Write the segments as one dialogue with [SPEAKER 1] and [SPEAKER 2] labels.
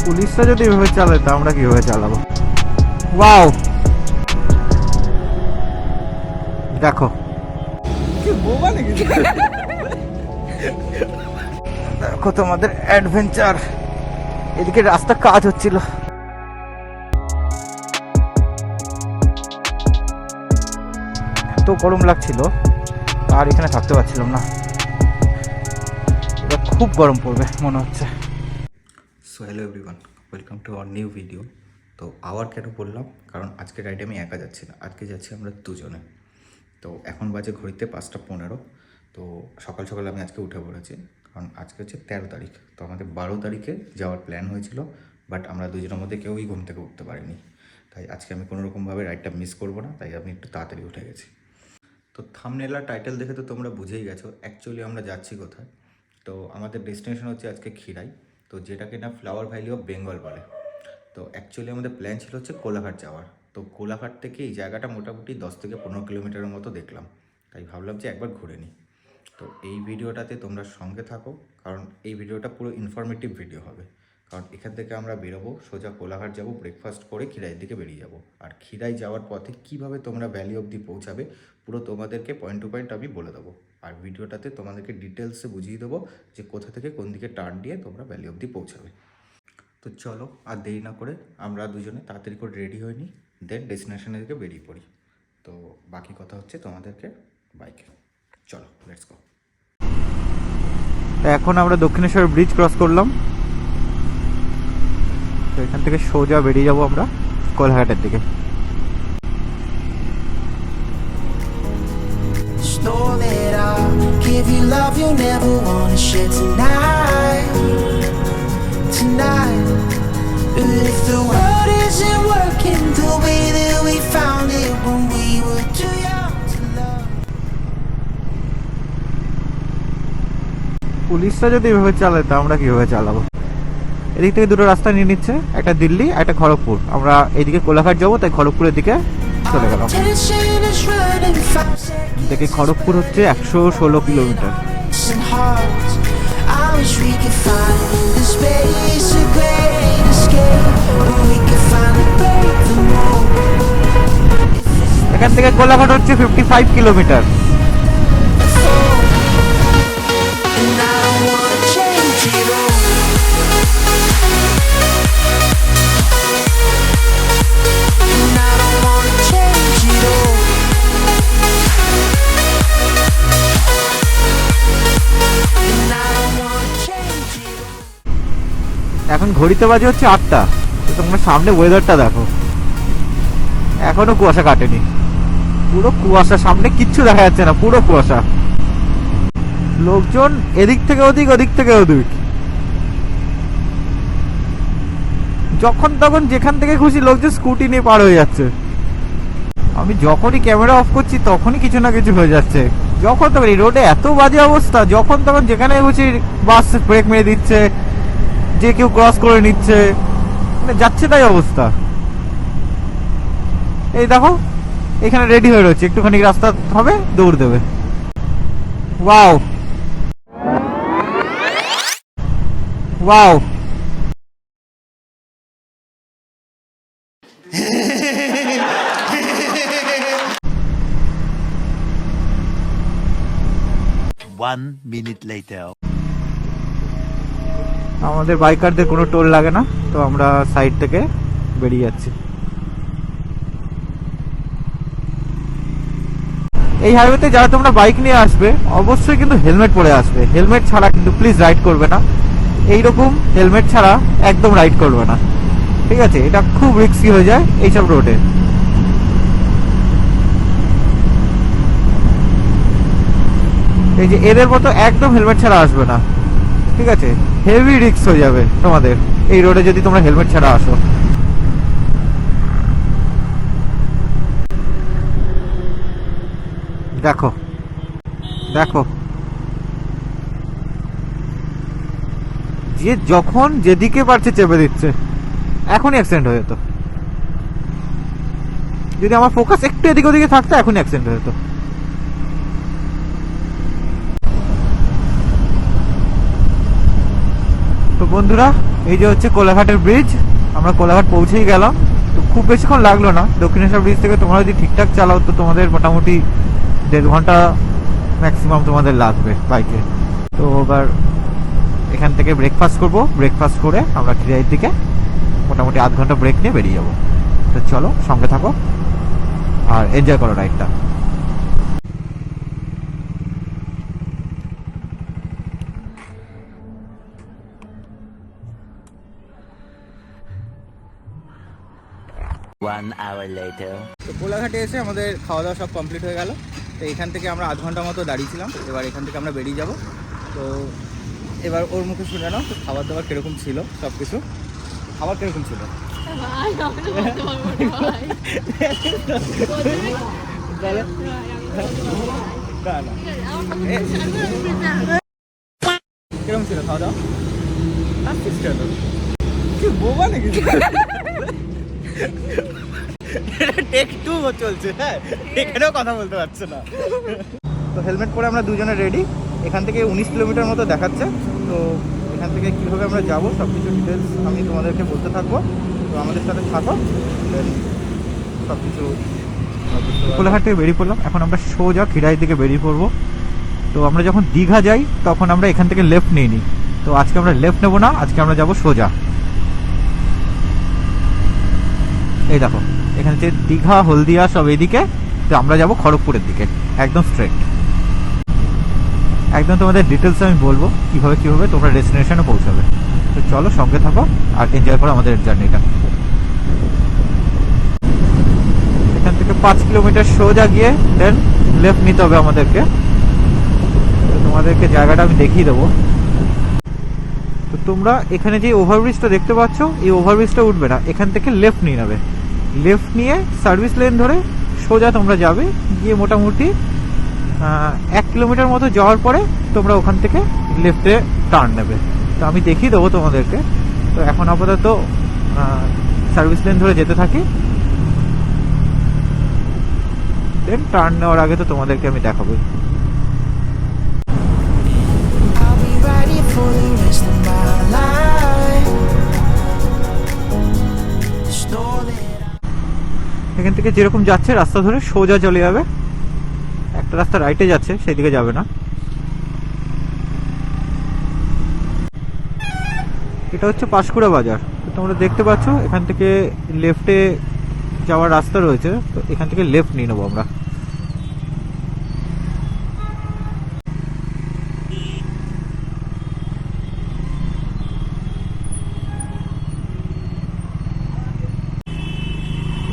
[SPEAKER 1] পুলিশরা যদি এভাবে চালায় তা আমরা কিভাবে চালাবো? ওয়াও, দেখো দেখো তোমাদের অ্যাডভেঞ্চার। এদিকে রাস্তা কাজ হচ্ছিল। এত গরম লাগছিল আর এখানে থাকতে পারছিলাম না। এটা খুব গরম পড়বে মনে হচ্ছে।
[SPEAKER 2] So hello everyone, welcome to our new video. তো আবার কেন বললাম, কারণ আজকে রাইডে আমি একা যাচ্ছি না, আজকে যাচ্ছি আমরা দুজনে। তো এখন বাজে ঘড়িতে 5:15। তো সকাল সকাল আমি আজকে উঠে পড়েছি, কারণ আজকে হচ্ছে 13 তারিখ। তো আমাদের 12 তারিখে যাওয়ার প্ল্যান হয়েছিল, বাট আমরা দুজনের মধ্যে কেউই ঘুম থেকে উঠতে পারিনি। তাই আজকে আমি কোনোরকমভাবে রাইডটা মিস করবো না, তাই আমি একটু তাড়াতাড়ি উঠে গেছি। তো থাম্বনেল আর টাইটেল দেখে তো তোমরা বুঝেই গেছো অ্যাকচুয়ালি আমরা যাচ্ছি কোথায়। তো আমাদের ডেস্টিনেশন হচ্ছে আজকে খিরাই, তো যেটাকে না ফ্লাওয়ার ভ্যালি অফ বেঙ্গল বলে। তো অ্যাকচুয়ালি আমাদের প্ল্যান ছিল হচ্ছে কোলাঘাট যাওয়ার। তো কোলাঘাট থেকে এই জায়গাটা মোটামুটি 10 থেকে 15 কিলোমিটারের মতো দেখলাম, তাই ভাবলাম যে একবার ঘুরে নিই। তো এই ভিডিওটাতে তোমরা সঙ্গে থাকো, কারণ এই ভিডিওটা পুরো ইনফরমেটিভ ভিডিও হবে। কারণ এখান থেকে আমরা বেরোবো, সোজা কোলাঘাট যাব, ব্রেকফাস্ট করে খিরাইয়ের দিকে বেরিয়ে যাব। আর খিরাই যাওয়ার পথে কিভাবে তোমরা ভ্যালি অবধি পৌঁছাবে পুরো তোমাদেরকে পয়েন্ট টু পয়েন্ট আমি বলে দেবো। আর ভিডিওটাতে তোমাদেরকে ডিটেলসে বুঝিয়ে দেবো যে কোথা থেকে কোন দিকে টার্ন দিয়ে তোমরা ভ্যালি অবধি পৌঁছাবে। তো চলো আর দেরি না করে আমরা দুজনে তাড়াতাড়ি করে রেডি হয়ে নিই, দেন ডেস্টিনেশনের দিকে বেরিয়ে পড়ি। তো বাকি কথা হচ্ছে তোমাদেরকে বাইকে। চলো লেটস গো।
[SPEAKER 1] এখন আমরা দক্ষিণেশ্বর ব্রিজ ক্রস করলাম। তো এখান থেকে সোজা বেরিয়ে যাবো আমরা কোলাঘাটের দিকে। পুলিশরা যদি এভাবে চালায় তা আমরা কিভাবে চালাবো? এদিক থেকে দুটো রাস্তা নিয়ে নিচ্ছে, একটা দিল্লি একটা খড়গপুর। আমরা এইদিকে কোলাঘাট যাবো, তাই খড়গপুরের দিকে চলে গেলাম। দেখি খড়গপুর হচ্ছে 116 কিলোমিটার। এখান থেকে কোলাঘাট হচ্ছে 55 কিলোমিটার। এখন ঘড়িতে বাজে হচ্ছে 8টা। তো তোমরা সামনে ওয়েদারটা দেখো, এখনো কুয়াশা কাটেনি, পুরো কুয়াশা, সামনে কিচ্ছু দেখা যাচ্ছে না, পুরো কুয়াশা। লোকজন এদিক থেকে ওদিক, ওদিক থেকে ওদিক, যখন তখন যেখান থেকে খুশি লোকজন স্কুটি নিয়ে পার হয়ে যাচ্ছে। আমি যখনই ক্যামেরা অফ করছি তখনই কিছু না কিছু হয়ে যাচ্ছে। যখন তখন এই রোডে এত বাজে অবস্থা, যখন তখন যেখানে খুশি বাস ব্রেক মেরে দিচ্ছে, যে কেউ ক্রস করে নিচ্ছে, মানে যাচ্ছে তাই অবস্থা। এই দেখো এখানে রেডি হয়ে রয়েছে, একটুখানি রাস্তা হবে দৌড় দেবে। Wow wow,
[SPEAKER 3] One minute later.
[SPEAKER 1] আমাদের বাইকারদের কোনো টোল লাগে না, তো আমরা সাইড থেকে বেরিয়ে যাচ্ছি। এই হাইওয়েতে যারা তোমরা বাইক নিয়ে আসবে অবশ্যই কিন্তু হেলমেট পরে আসবে। হেলমেট ছাড়া কিন্তু প্লিজ রাইড করবে না। এইরকম হেলমেট ছাড়া একদম রাইড করবে না, ঠিক আছে? এটা খুব রিস্কি হয়ে যায় এইসব রোডে। এই যে এদের মতো একদম হেলমেট ছাড়া আসবে না, ঠিক আছে? হেভি রিস্ক হয়ে যাবে তোমাদের এই রোডে যদি তোমরা হেলমেট ছাড়া আসো। দেখো দেখো, যে যখন যেদিকে পারছে চেপে দিচ্ছে। এখনই অ্যাক্সিডেন্ট হয়ে যেত, যদি আমার ফোকাস একটু এদিকে ওদিকে থাকতো এখনই অ্যাক্সিডেন্ট হয়ে যেত। তো বন্ধুরা, এই যে হচ্ছে কোলাঘাটের ব্রিজ। আমরা কোলাঘাট পৌঁছেই গেলাম। তো খুব বেশিক্ষণ লাগলো না। দক্ষিণেশ্বর ব্রিজ থেকে তোমরা যদি ঠিকঠাক চালাও তো তোমাদের মোটামুটি 1.5 ঘন্টা ম্যাক্সিমাম তোমাদের লাগবে বাইকে। তো এবার এখান থেকে ব্রেকফাস্ট করব। ব্রেকফাস্ট করে আমরা খিরাইয়ের দিকে মোটামুটি 1/2 ঘন্টা ব্রেক নিয়ে বেরিয়ে যাবো। তো চলো, সঙ্গে থাকো আর এনজয় করো রাইডটা।
[SPEAKER 3] One hour later.
[SPEAKER 2] তো কোলাঘাটে এসে আমাদের খাওয়া দাওয়া সব কমপ্লিট হয়ে গেল। তো এখান থেকে আমরা 1/2 ঘন্টা মতো দাঁড়িয়েছিলাম। এবার এখান থেকে আমরা বেরিয়ে যাব। তো এবার ওর মুখে শুনে নাও তো খাবার দাবার কীরকম ছিল, সব কিছু। খাবার কীরকম ছিল? কিরকম ছিল খাওয়া দাওয়া? কি বোবা নাকি? টেক 2 চলছে, হ্যাঁ, এখানেও কথা বলতে পারছে না। তো হেলমেট পরে আমরা দুজনে রেডি। এখান থেকে 19 কিলোমিটার মতো দেখাচ্ছে। তো এখান থেকে কীভাবে আমরা যাবো সব কিছু ডিটেলস আমি তোমাদেরকে বলতে থাকবো। তো আমাদের সাথে থাকো, সব কিছু।
[SPEAKER 1] কোলাঘাট থেকে বেরিয়ে পড়লাম। এখন আমরা সোজা খিরাইয়ের দিকে বেরিয়ে পড়বো। তো আমরা যখন দীঘা যাই তখন আমরা এখান থেকে লেফট নিয়ে নিই। তো আজকে আমরা লেফট নেবো না, আজকে আমরা যাবো সোজা। এই দেখো, এখানে হচ্ছে দীঘা, হলদিয়া সব এইদিকে। তো আমরা যাবো খড়গপুরের দিকে, একদম স্ট্রেট। একদম তোমাদের ডিটেলস আমি বলবো কিভাবে তোমরা ডেস্টিনেশনে পৌঁছাবে। তো চলো, সঙ্গে থাকো আর এনজয় করো আমাদের জার্নিটা। এখান থেকে 5 কিলোমিটার সোজা গিয়ে দেন লেফট নিতে হবে আমাদেরকে। তো তোমাদেরকে জায়গাটা আমি দেখিয়ে দেবো। তো তোমরা এখানে যে ওভারব্রিজটা দেখতে পাচ্ছ, এই ওভারব্রিজটা উঠবে না, এখান থেকে লেফট নিয়ে নেবে। লেফট নিয়ে সার্ভিস লেন ধরে সোজা তোমরা যাবে। গিয়ে মোটামুটি 1 কিলোমিটার মতো যাওয়ার পরে তোমরা ওখান থেকে লেফটে টার্ন নেবে। তো আমি দেখিয়ে দেবো তোমাদেরকে। তো এখন আপাতত সার্ভিস লেন ধরে যেতে থাকি। দেন টার্ন নেওয়ার আগে তো তোমাদেরকে আমি দেখাবো।
[SPEAKER 4] I'll be right here for the rest of my life. Know that
[SPEAKER 1] এখান থেকে যেরকম যাচ্ছে রাস্তা ধরে সোজা চলে যাবে। একটা রাস্তা রাইটে যাচ্ছে, সেই দিকে যাবে না। এটা হচ্ছে পাঁশকুড়া বাজার। তো তোমরা দেখতে পাচ্ছ এখান থেকে লেফটে যাওয়ার রাস্তা রয়েছে। তো এখান থেকে লেফট নিয়ে নেবো আমরা।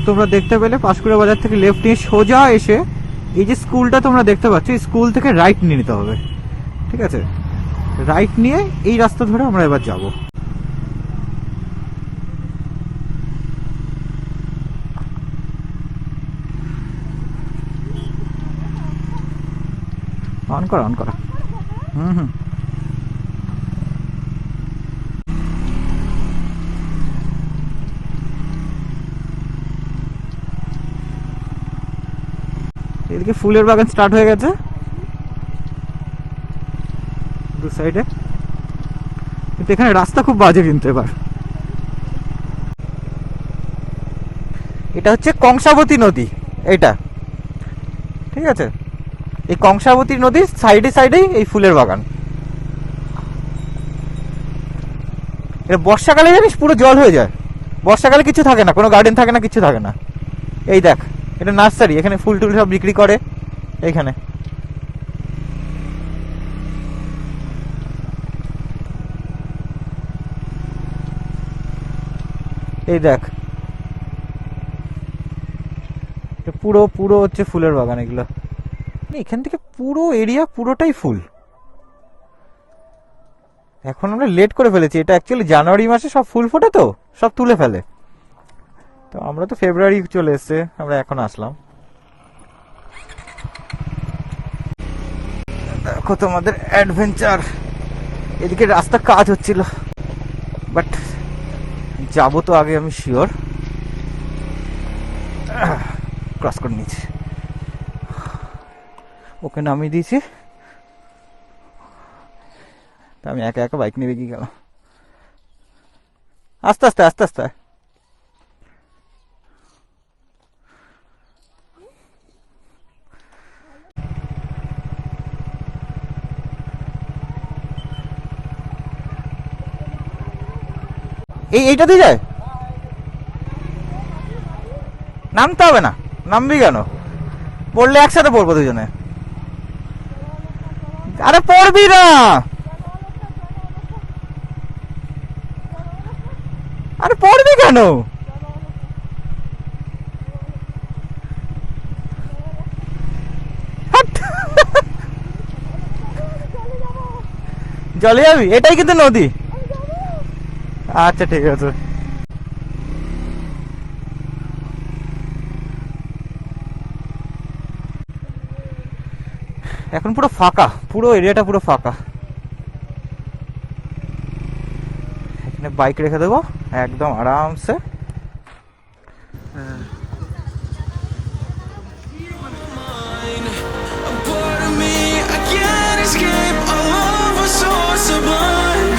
[SPEAKER 1] তোমরা দেখতে পেলে পাঁশকুড়া বাজার থেকে লেফট নিয়ে সোজা এসে এই যে স্কুলটা তোমরা দেখতে পাচ্ছ, এই স্কুল থেকে রাইট নিয়ে নিতে হবে। ঠিক আছে, রাইট নিয়ে এই রাস্তা ধরে আমরা এবার যাব। অন করা। হুম। এদিকে ফুলের বাগান স্টার্ট হয়ে গেছে দু সাইডে। কিন্তু এখানে রাস্তা খুব বাজে কিন্তু এবার। এটা হচ্ছে কংসাবতী নদী, এটা ঠিক আছে। এই কংসাবতী নদীর সাইডেই এই ফুলের বাগান। এটা বর্ষাকালে জানিস পুরো জল হয়ে যায়। বর্ষাকালে কিছু থাকে না, কোনো গার্ডেন থাকে না, কিছু থাকে না। এই দেখ, এটা নার্সারি, এখানে ফুল টুল সব বিক্রি করে এইখানে। এই দেখ, পুরো হচ্ছে ফুলের বাগান এগুলো। এখান থেকে পুরো এরিয়া পুরোটাই ফুল। এখন আমরা লেট করে ফেলেছি। এটা অ্যাকচুয়ালি জানুয়ারি মাসে সব ফুল ফোটে, তো সব তুলে ফেলে। তো আমরা তো ফেব্রুয়ারি চলে এসছে, আমরা এখন আসলাম। দেখো তোমাদের অ্যাডভেঞ্চার। এদিকে রাস্তা কাজ হচ্ছিল, বাট যাবো তো আগে আমি শিওর। ক্রস করে নিয়েছি, ওকে নামিয়ে দিয়েছি। তা আমি একা বাইক নিয়ে বেরিয়ে গেলাম। আস্তে আস্তে আস্তে আস্তে। এইটা দিয়ে যায়, নামতে হবে না। নামবি কেন? পড়লে একসাথে পড়বো দুজনে। আরে পড়বি না, আরে পড়বি কেন? জলে যাবি? এটাই কিন্তু নদী। আচ্ছা ঠিক আছে। এখন পুরো ফাঁকা, পুরো এরিয়াটা পুরো ফাঁকা। এখানে বাইক রেখে দেবো একদম আরামসে।
[SPEAKER 4] Part of me, I can't escape. Our love was so sublime.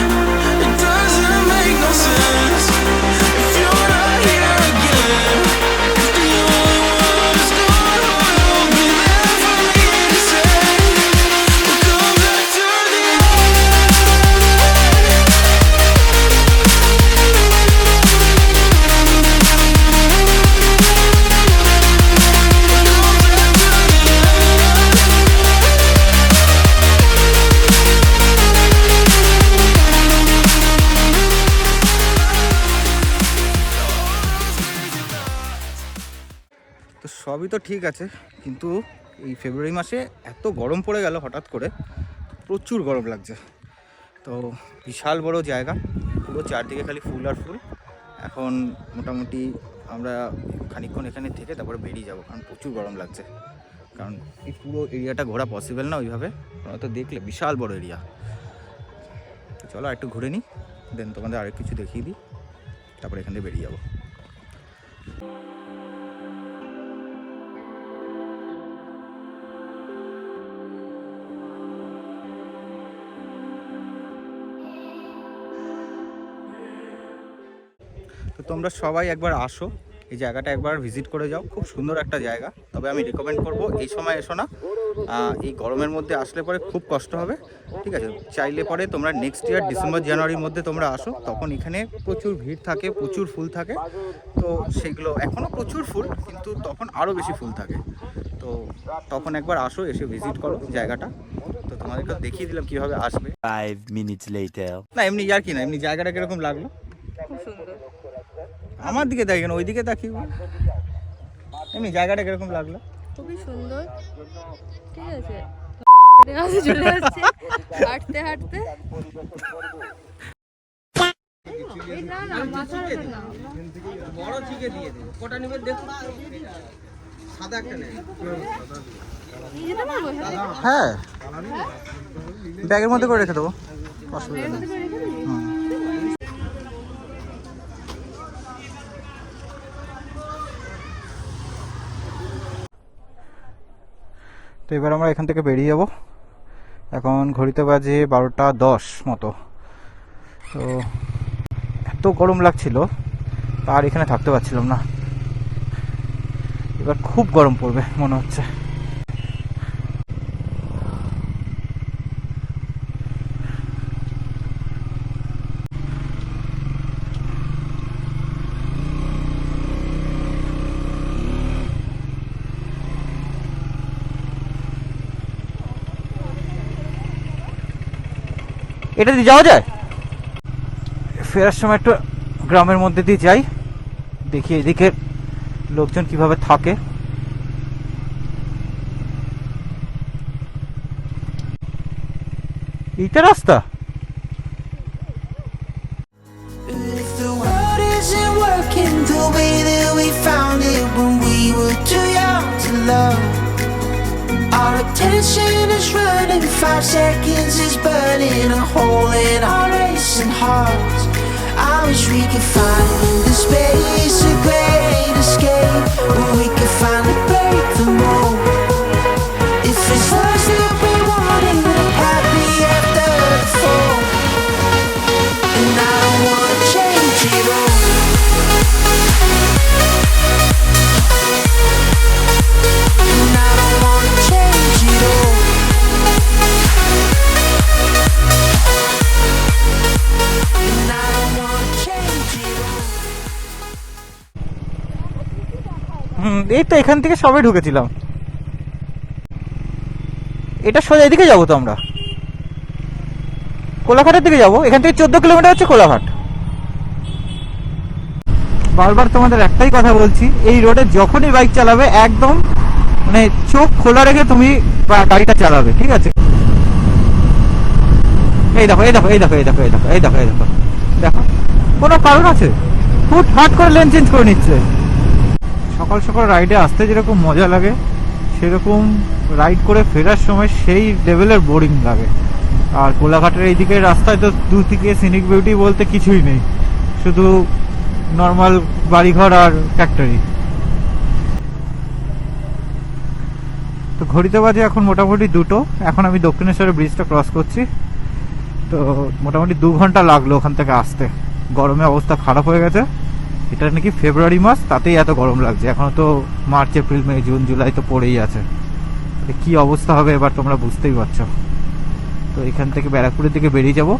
[SPEAKER 4] It doesn't make no sense if you're not here again. If the only one who's gonna hold me there for me to say, we'll come back to the
[SPEAKER 2] তো সবই তো ঠিক আছে, কিন্তু এই ফেব্রুয়ারি মাসে এত গরম পড়ে গেল হঠাৎ করে, প্রচুর গরম লাগছে। তো বিশাল বড় জায়গা, পুরো চারদিকে খালি ফুল আর ফুল। এখন মোটামুটি আমরা খানিকক্ষণ এখানে থেকে তারপরে বেরিয়ে যাব, কারণ প্রচুর গরম লাগছে। কারণ এই পুরো এরিয়াটা ঘোরা পসিবল না ওইভাবে, তোমরা তো দেখলে বিশাল বড় এরিয়া। তো চলো একটু ঘুরে নিই, দেন তোমাদের আরেক কিছু দেখিয়ে দিই, তারপরে এখান থেকে বেরিয়ে যাবো। তো তোমরা সবাই একবার আসো, এই জায়গাটা একবার ভিজিট করে যাও, খুব সুন্দর একটা জায়গা। তবে আমি রেকমেন্ড করব এই সময় এসো না, এই গরমের মধ্যে আসলে পরে খুব কষ্ট হবে, ঠিক আছে? চাইলে পরে তোমরা নেক্সট ইয়ার ডিসেম্বর জানুয়ারির মধ্যে তোমরা আসো, তখন এখানে প্রচুর ভিড় থাকে, প্রচুর ফুল থাকে। তো সেগুলো এখনও প্রচুর ফুল, কিন্তু তখন আরও বেশি ফুল থাকে। তো তখন একবার আসো, এসে ভিজিট করো জায়গাটা। তো তোমাদেরকে দেখিয়ে দিলাম কীভাবে আসবে।
[SPEAKER 3] 5 minutes later.
[SPEAKER 2] না এমনি আর কি না, এমনি জায়গাটা কীরকম লাগলো?
[SPEAKER 5] খুব সুন্দর।
[SPEAKER 2] আমার দিকে দেখেন, ওই দিকে তাকিয়ে। এমনি জায়গাটা কিরকম লাগলো?
[SPEAKER 5] খুবই সুন্দর, ঠিক আছে। কাছে চলে যাচ্ছে হাঁটতে হাঁটতে। না না মাথা রাখবেন না।
[SPEAKER 1] বড় চিকে দিয়ে দে, কোটা নিবে দেখো, সাদা একটা নেই।
[SPEAKER 5] নিয়ে যেতে পারবো?
[SPEAKER 1] হ্যাঁ, ব্যাগের মধ্যে করে রেখে দেবো, অসুবিধা নেই। তো এবার আমরা এখান থেকে বেরিয়ে যাব। এখন ঘড়িতে বাজে 12:10 মতো। তো এত গরম লাগছিল, আর এখানে থাকতে পারছিলাম না। এবার খুব গরম পড়বে মনে হচ্ছে। এটা দিয়ে যাওয়া যায়? ফেরার সময় একটু গ্রামের মধ্যে দিয়ে যাই, দেখি এদিকে লোকজন কিভাবে থাকে। এইটা রাস্তা?
[SPEAKER 4] If the world isn't working the way that we found it when we were too young to love, our attention is running, 5 seconds is burning a hole in our racing hearts. I wish we could find the space, a great escape, where we could finally break the mold. If it's us that we wanted, happy after the fall. And I don't wanna change it all.
[SPEAKER 1] এই তো এখান থেকে সবে ঢুকেছিলাম। এটা সোজা এদিকে যাবো তো আমরা, কোলাঘাটের দিকে যাবো। এখান থেকে 14 কিলোমিটার হচ্ছে কোলাঘাট। বারবার তোমাদের একটাই কথা বলছি, এই রোডে যখনই বাইক চালাবে একদম মানে চোখ খোলা রেখে তুমি গাড়িটা চালাবে, ঠিক আছে? এই দেখো এই দেখো এই দেখো এই দেখো এই দেখো এই দেখো এই দেখো দেখো, কোনো কারণ আছে? হুট হাট করে লেন চেঞ্জ করে নিচ্ছে। সকাল সকাল রাইডে আসতে যেরকম মজা লাগে, সেরকম রাইড করে ফেরার সময় সেই লেভেলের বোরিং লাগে। আর কোলাঘাটের এই দিকের রাস্তায় তো দুদিকে সিনিক বিউটি বলতে কিছুই নেই, শুধু নর্মাল বাড়িঘর আর ফ্যাক্টরি। তো ঘড়িতে বাজে এখন মোটামুটি 2টো। এখন আমি দক্ষিণেশ্বরের ব্রিজটা ক্রস করছি। তো মোটামুটি 2 ঘন্টা লাগলো ওখান থেকে আসতে। গরমে অবস্থা খারাপ হয়ে গেছে। এটা নাকি ফেব্রুয়ারি মাস, তাতেই এত গরম লাগছে। এখনো তো মার্চ, এপ্রিল, মে, জুন, জুলাই তো পড়েই আছে। কি অবস্থা হবে এবার তোমরা বুঝতেই পারছো। তো এখান থেকে ব্যারাকপুরের দিকে বেরিয়ে যাব,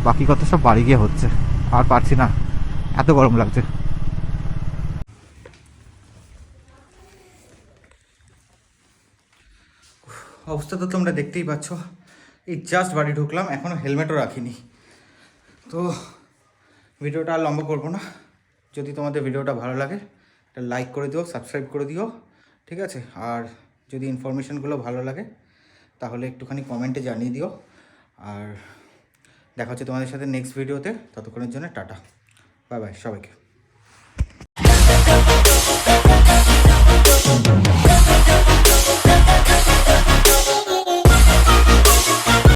[SPEAKER 1] বাকি কথা সব বাড়ি গিয়ে হচ্ছে। আর পারছি না, এত গরম লাগছে।
[SPEAKER 2] অবস্থা তো তোমরা দেখতেই পাচ্ছ। এই জাস্ট বাড়ি ঢুকলাম, এখনও হেলমেটও রাখিনি। তো ভিডিওটা আর লম্বা করবো না। যদি তোমাদের ভিডিওটা ভালো লাগে এটা লাইক করে দিও, সাবস্ক্রাইব করে দিও, ঠিক আছে? আর যদি ইনফরমেশানগুলো ভালো লাগে তাহলে একটুখানি কমেন্টে জানিয়ে দিও। আর দেখা হচ্ছে তোমাদের সাথে নেক্সট ভিডিওতে। ততক্ষণের জন্য টাটা, বাই বাই সবাইকে।